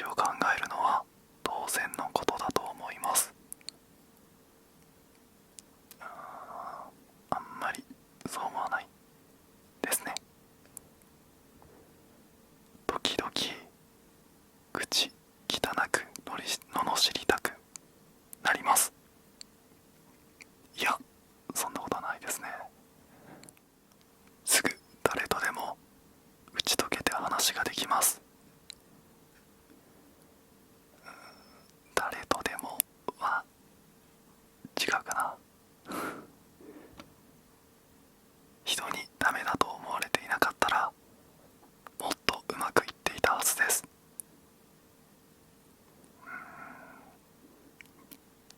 を考えるのは当然のことだと思います。あんまりそう思わないですね。時々口汚く罵りたくなります。いや、そんなことはないですね。すぐ誰とでも打ち解けて話ができます。誰とでもは違うかな。人にダメだと思われていなかったらもっとうまくいっていたはずです。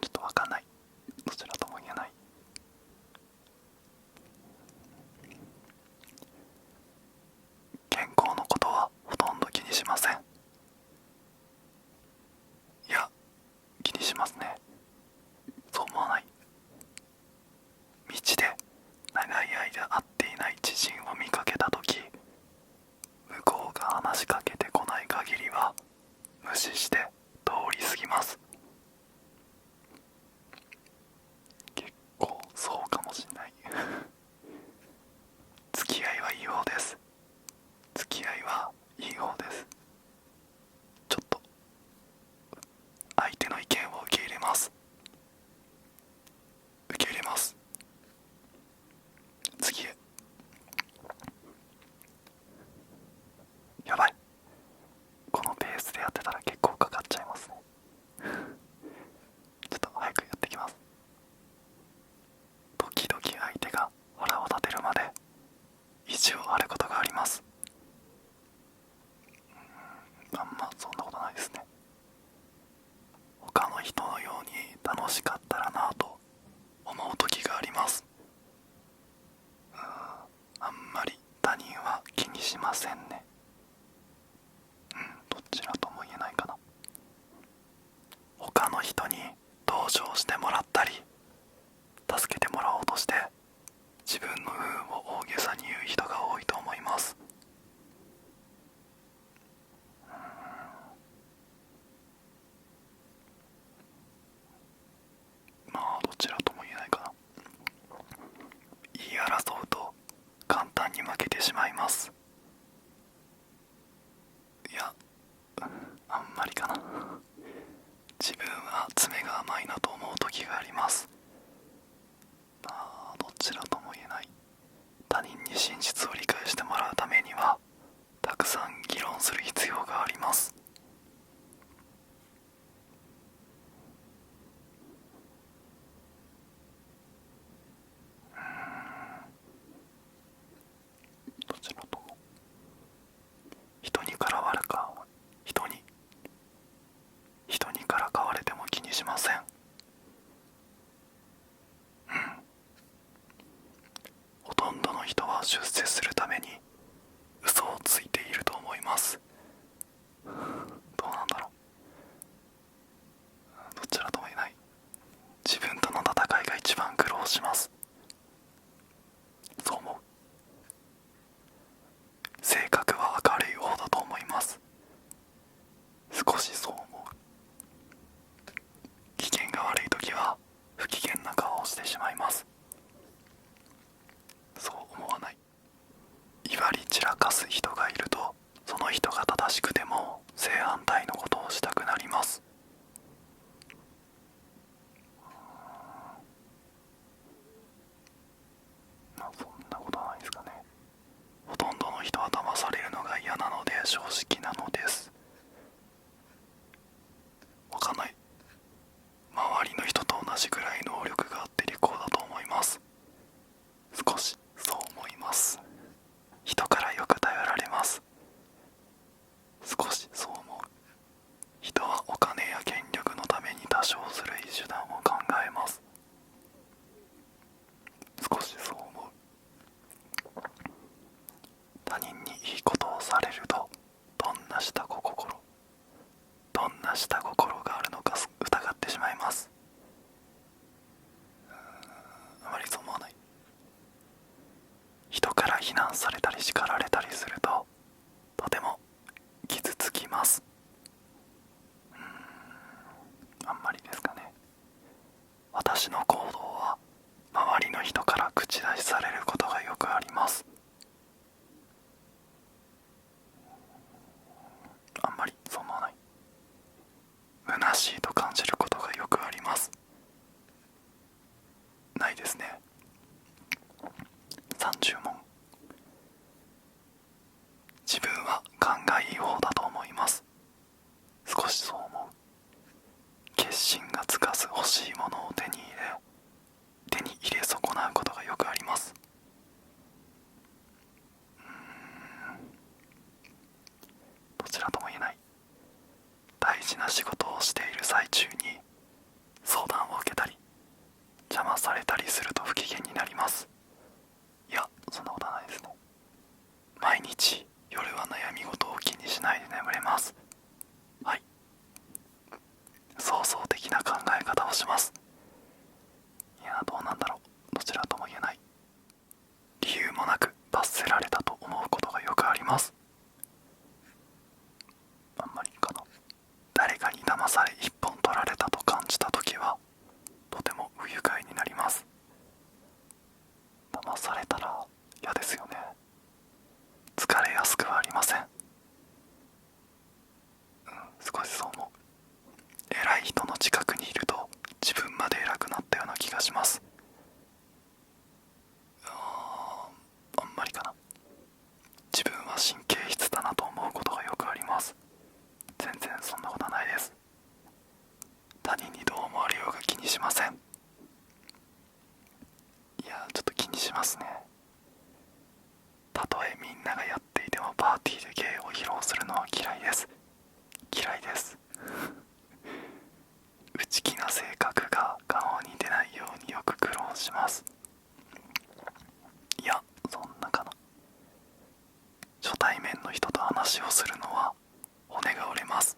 ちょっとわかんない。どちらとも言えない。健康のことはほとんど気にしません。いや、気にしますね。そう思わない？道で長い間会っていない知人を見かけたとき、向こうが話しかけてこない限りは無視して通り過ぎます。結構そうかもしんない。付き合いはいい方です。付き合いはいい方です。ちょっと相手の意見を受け入れます。受け入れます。次へ。やばい、このペースでやってたら結構かかっちゃいますね。ちょっと早くやってきます。時々相手が腹を立てるまで意地を張ることがあります。あんまそんなことないですね。他の人のように楽しかったらなぁと思う時があります。あんまり他人は気にしませんね。どちらとも言えないかな。他の人に同情してもらったり助けてもらおうとして自分の運を大げさに言う人が多いと思います。まあどちらとも言えないかな。言い争うと簡単に負けてしまいます。いや、あんまりかな。自分は爪が甘いなと思う時があります。まあどちらとも言えない。他人に真実を理解してもらうためにはたくさん議論する必要があります。どちらとも。人にからわれか人に人にからかわれても気にしません。ほとんどの人は出世するために嘘をついていると思います。どうなんだろう。どちらとも言えない。自分との戦いが一番苦労します。そう思う。性格は明るい方だと思います。少しそう思う。機嫌が悪い時は不機嫌な顔をしてしまいます。そう思わない？威張り散らかす人がいるとその人が正しくても正反対のことをしたくなります。まあそんなことはないですかね。ほとんどの人は騙されるのが嫌なので正直なのです。仕事をしている最中に相談を受けたり邪魔されたりすると不機嫌になります。いや、そんなことはないですね。毎日夜は悩み事を気にしないで眠れます。はい、創造的な考え方をします。いや、どうなんだろう、どちらとも言えない。理由もなく罰せられたと思うことがよくあります。あんまりかな。誰かに騙され一本取られたと感じた時はとても不愉快になります。騙されたら嫌ですよね。疲れやすくはありません。少しそう思う。偉い人の近くにいると自分まで偉くなったような気がします。あんまりかな。自分は神経質だなと思うことがよくあります。全然そんなことはないです。他人にどう思われようが気にしません。いや、ちょっと気にしますね。たとえみんながやっていてもパーティーで芸を披露するのは嫌いです。嫌いです内気な性格が顔に出ないようによく苦労します。いや、そんなかな。初対面の人と話をするのは骨が折れます。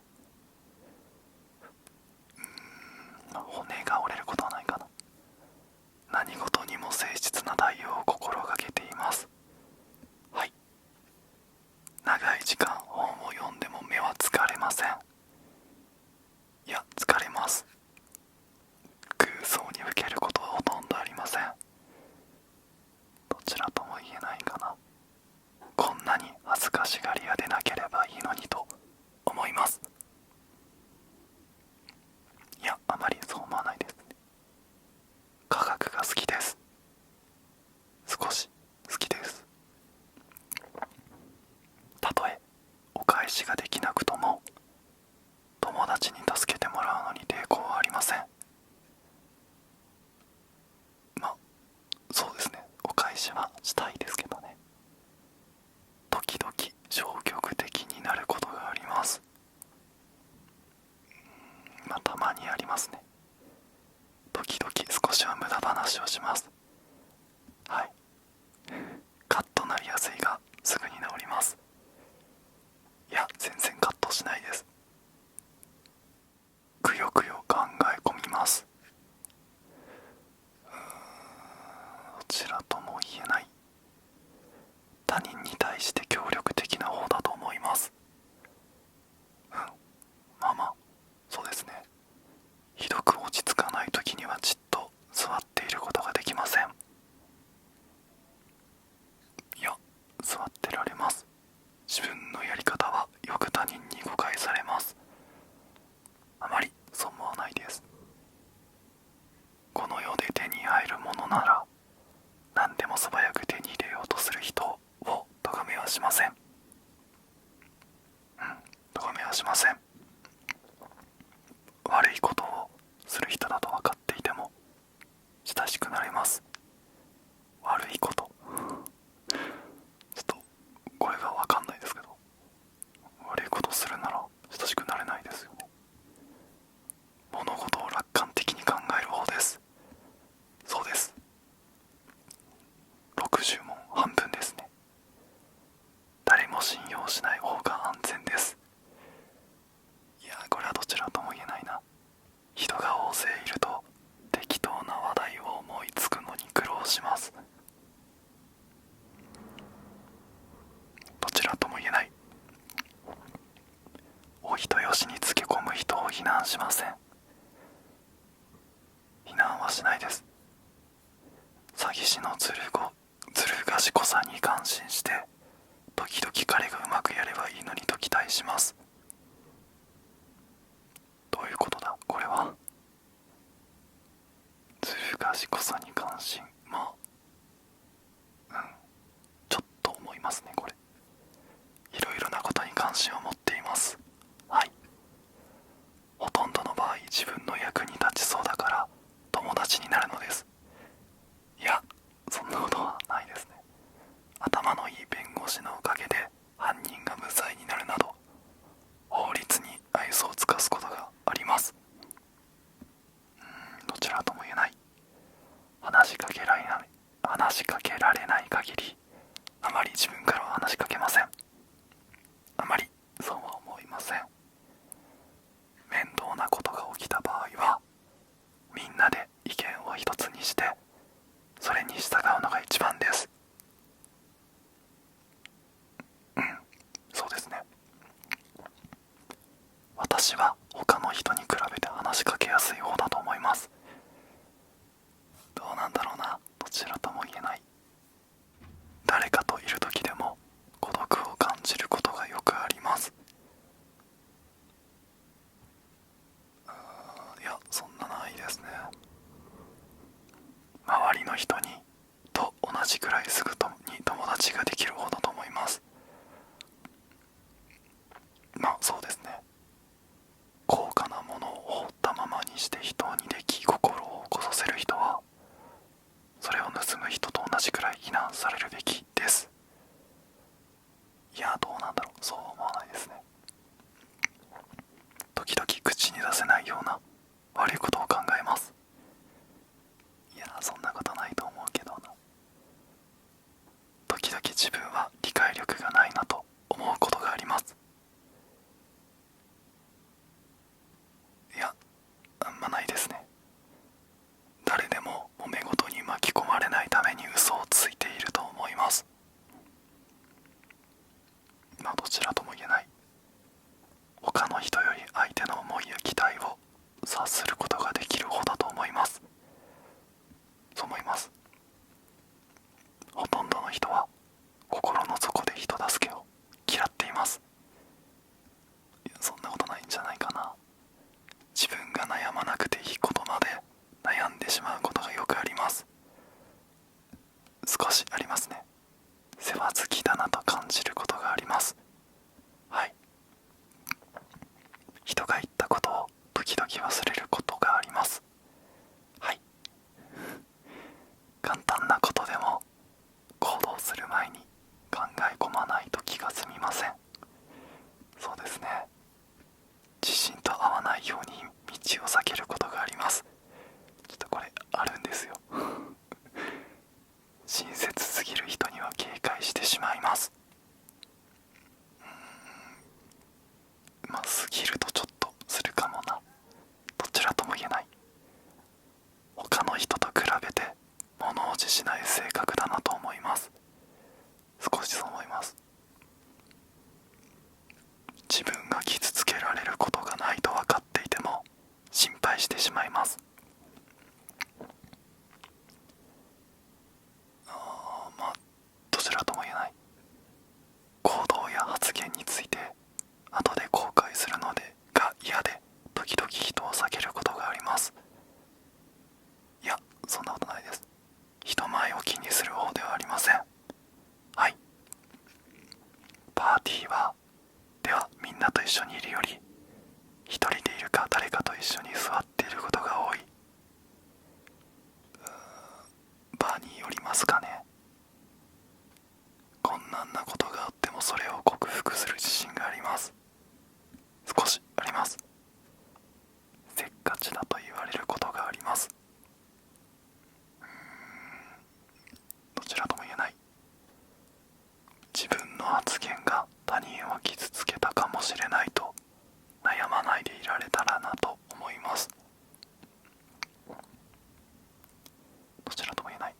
骨が折れることはないかな。何事にも誠実な対応を心がけています。はい。長い時間本を読んでも目は疲れません。いや、疲れます。空想に受けることはほとんどありません。どちらとも言えないかな。こんなに恥ずかしがり屋でなければいいのにと思います。いや、あまりそう思わないですね。科学が好きです。少し好きです。たとえお返しができなくとも友達に助けてもらうのに抵抗はありません。まあそうですね、お返しはしたいですけどね。時々消極的になることがあります。たまにありますね。時々少しは無駄話をします。はい。カッとなりやすいがすぐに治ります。いや、全然カッとしないです。くよくよ考え込みます。どちらとも言えない。他人に対して協力的な方だと思います。まあそうですね。ひどく落ち着かない時にはじっと座っていることができません。いや、座ってられます。自分のやり方はよく他人に誤解されます。あまりそう思わないです。この世で手に入るものなら何でも素早く手に入れようとする人を咎めはしません。咎めはしません。悪いことをする人だと分かっていても親しくなれます。悪いこと、ちょっとこれが分かんないですけど、悪いことするなら親しくなれないですよね。物事を楽観的に考える方です。そうです。60問半分ですね。誰も信用しない方が安全です。いや、これはどちらとも言えないな。人が大勢いると適当な話題を思いつくのに苦労します。どちらとも言えない。お人よしにつけ込む人を非難しません。非難はしないです。詐欺師のずる賢さに感心して時々彼がうまくやればいいのにと期待します。どういうことだこれは。ずる賢さに関心、ちょっと思いますね。これいろいろなことに関心を持っています。はい。ほとんどの場合自分の役に立ちそうだから友達になるのです。いや、そんなことはないですね。頭のいい弁護士のおかげで犯人が無罪になるなど法律に愛想を尽かすことが私は他の人に比べて話しかけやすい方だと思います。どうなんだろうな、どちらとも言えない。誰かといる時でも孤独を感じることがよくあります。いや、そんなないですね。周りの人にと同じくらいすぐに友達ができる方だと思います。まあそうですね。高価なものを放ったままにして人にでき心を起こさせる人は、それを盗む人と同じくらい非難されるべきです。いや、どうなんだろう、そう思わないですね。時々口に出せないような悪いことを考えます。いや、そんなことないと思うけどな。時々自分は理解力がないなと思うことがあります。いや、あんまないですね。誰でも揉め事に巻き込まれないために嘘をついていると思います。まあどちらとも言えない。他の人より相手の思いや期待を察することができる方だと思います。そう思います。ほとんどの人は心の底で人助けを嫌っています。いや、そんなことないんじゃないかな。自分が悩まなくていいことまで悩んでしまうことがよくあります。少しありますね。世話好きだなと感じることがあります。はい。人が言ったことを時々忘れることがあります。はい。簡単なことでも行動する前に考え込まないと気が済みません。そうですね。自信と合わないように道を避けることがあります。ちょっとこれあるんですよ。親切すぎる人には警戒してしまいます。まあ過ぎるとちょっとするかもな。どちらとも言えない。他の人と比べて物おじしない性格だなと思います。少しそう思います。自分が傷つけられることがないと分かっていても心配してしまいます。まあどちらとも言えない。行動や発言について後で後悔するのが嫌で時々人を避けることがあります。いや、そんなことないです。人前を気にする方ではありません。はい。パーティーはではみんなと一緒にいるより一人でいるか誰かと一緒に座っていることが多い。場によりますかね。困難なことがあってもそれを克服する自信があります。少しあります。せっかちだと言われることがあります。どちらとも言えない。自分の発言が他人を傷つけたかもしれないと悩まないでいられたらなと思います。どちらとも言えない。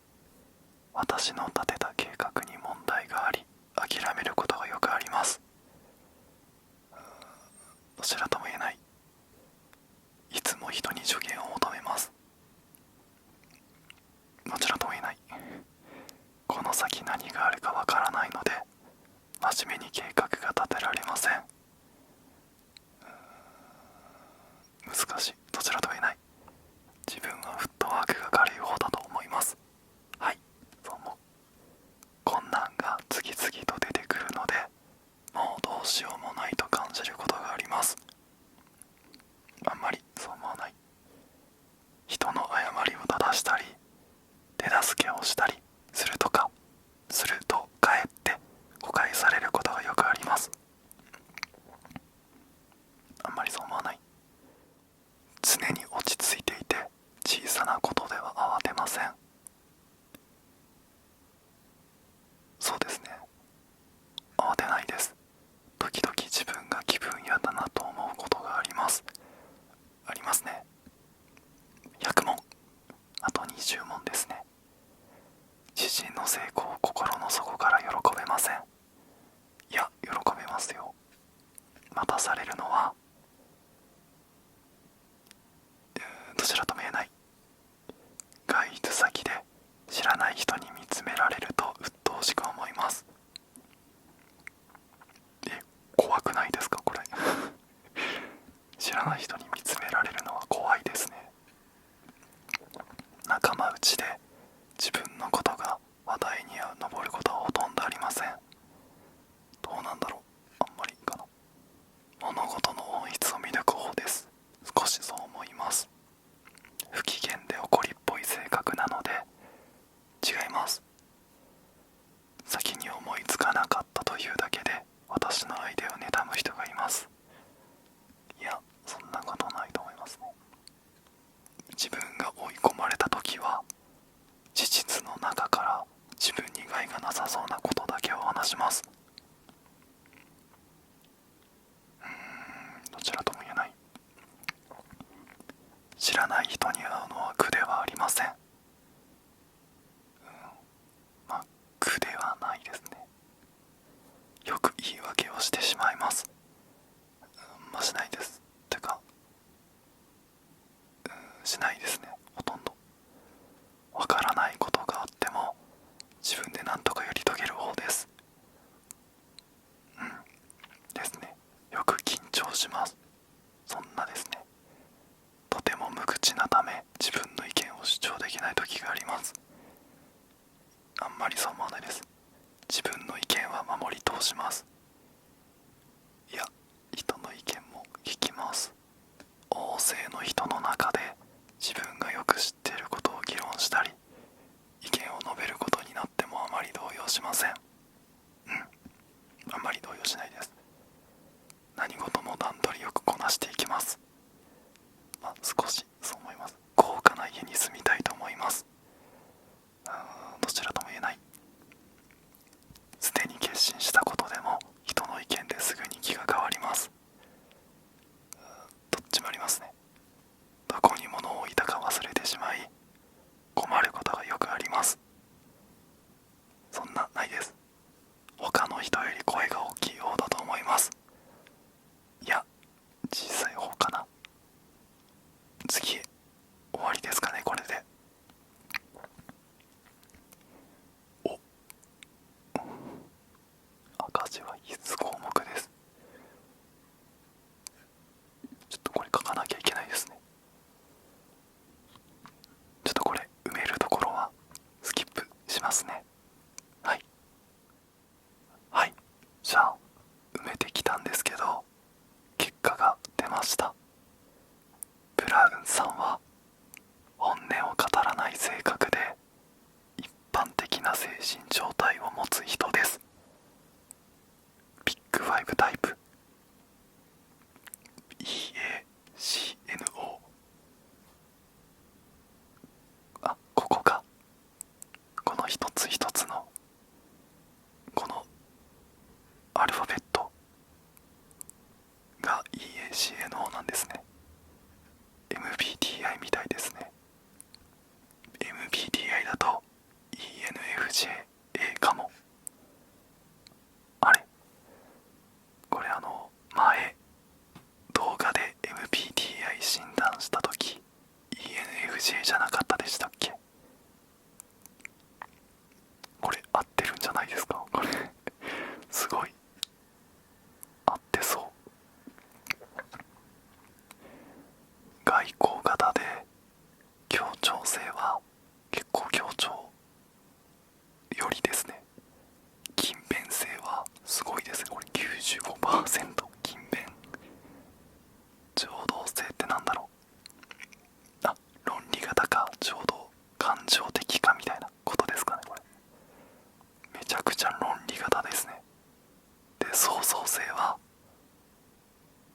私の立てた計画に問題があり諦めることがよくあります。どちらとも言えない。いつも人に助言を求めます。どちらとも言えない。この先何があるかわからないので真面目に計画が立てられません。難しい。どちらとも言えない。自分はフットワークが軽い方だと思います。はい、そう思う。困難が次々と出てくるのでもうどうしようもないと感じることがあります。知らない人に見つめられるのは怖いですね。仲間内で自分のことが話題に上ることはほとんどありません。どうなんだろう、あんまりかな。物事の本質を見抜く方です。少しそう思います。不機嫌で怒りっぽい性格なので。違います。先に思いつかなかったというだけで私のアイデアを妬む人がいます。いや、そんなことないと思いますね。自分が追い込まれた時は事実の中から自分に害がなさそうなことだけを話します。どちらとも言えない。知らない人に会うのは苦ではありません。まあ苦ではないですね。よく言い訳をしてしまいます。まあしないです。てかしないですね。ほとんどわからないことがあっても自分で何とかやり遂げる方です。ですね。よく緊張します。そんなですね。とても無口なため自分の意見を主張できない時があります。あんまりそう思わないです。自分の意見は守り通します。いや、人の意見も聞きます。大勢の人の中で自分がよく知っていることを議論したり意見を述べることになってもあまり動揺しません。あんまり動揺しないです。何事も段取りよくこなしていきます。少しそう思います。豪華な家に住みたいと思います。どちらとも言えない。すでに決心したことでも人の意見ですぐに気が変わります。どっちもありますね。どこに物を置いたか忘れてしまい困ることがよくあります。そんなないです。他の人より声が大きい方だと思います。いや、小さい方かな。次、終わりですかね、これで。赤字は必須項目です。ちょっとこれ書かなきゃいけないですね。ちょっとこれ埋めるところはスキップしますね。はいはい。じゃあ埋めてきたんですけど結果が出ました。ブラウンさんは本音を語らない性格で一般的な精神状態を持つ人です。ビッグ5タイプ EACNO。 ここがこの一つ一つのこのアルファベットが EACNO なんですね。 MBTI みたいですね。 MBTI だと ENFJ かも。あれ、これ前動画で MBTI 診断した時 ENFJ じゃなかったでしたっけ。これ合ってるんじゃないですか。これすごい合ってそう。外交型で協調性は結構協調よりですね。勤勉性はすごいですね。これ 95% 勤勉。情動性ってなんだろう。論理型か情動感情的かみたいなことですかね。これめちゃくちゃ論理型ですね。で、創造性は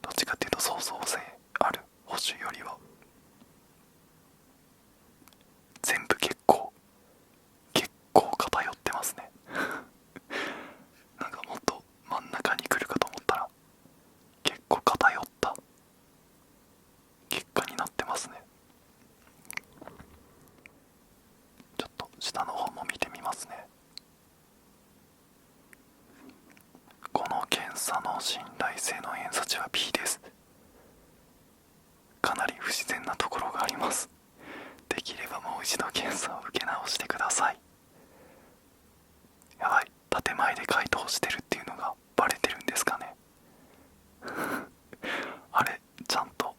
どっちかっていうと創造性ある保守よりは全部結構偏ってますね。なんかもっと真ん中に来るかと思ったら結構偏った結果になってますね。ちょっと下の方も見てみますね。この検査の信頼性の偏差値は B です。かなり不自然なところがあります。できればもう一度検査を受け直してください。やばい、建前で回答してるっていうのがバレてるんですかね。あれ、ちゃんと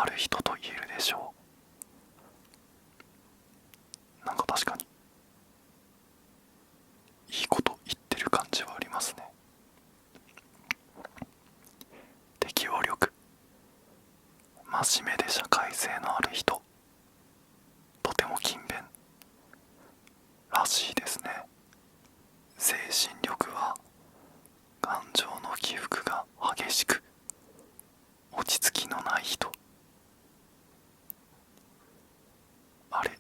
る人と言えるでしょう。なんか確かにいいこと言ってる感じはありますね。適応力、真面目で社会性のある人、とても勤勉らしいですね。精神力は感情の起伏が激しく落ち着きのない人。あれ、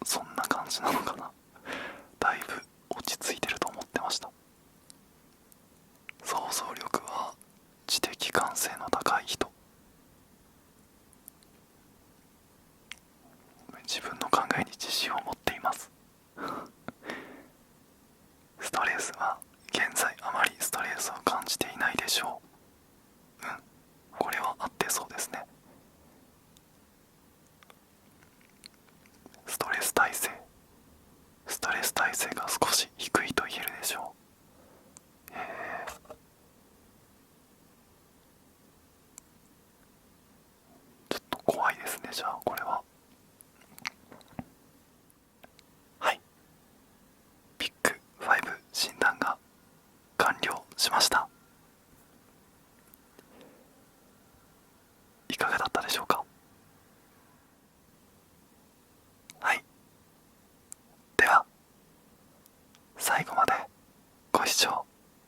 そんな感じなのかな。だいぶ落ち着いてると思ってました。想像力は知的感性の高い人。自分の考えに自信を持っています。ストレスは現在あまりストレスを感じていないでしょう。これは合ってそうですね。ストレス耐性、ストレス耐性が少し低いと言えるでしょう。ちょっと怖いですね。じゃあこれははい、ビッグ5診断が完了しました。いかがだったでしょうか。はい、では最後までご視聴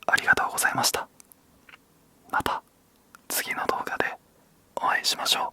ありがとうございました。また次の動画でお会いしましょう。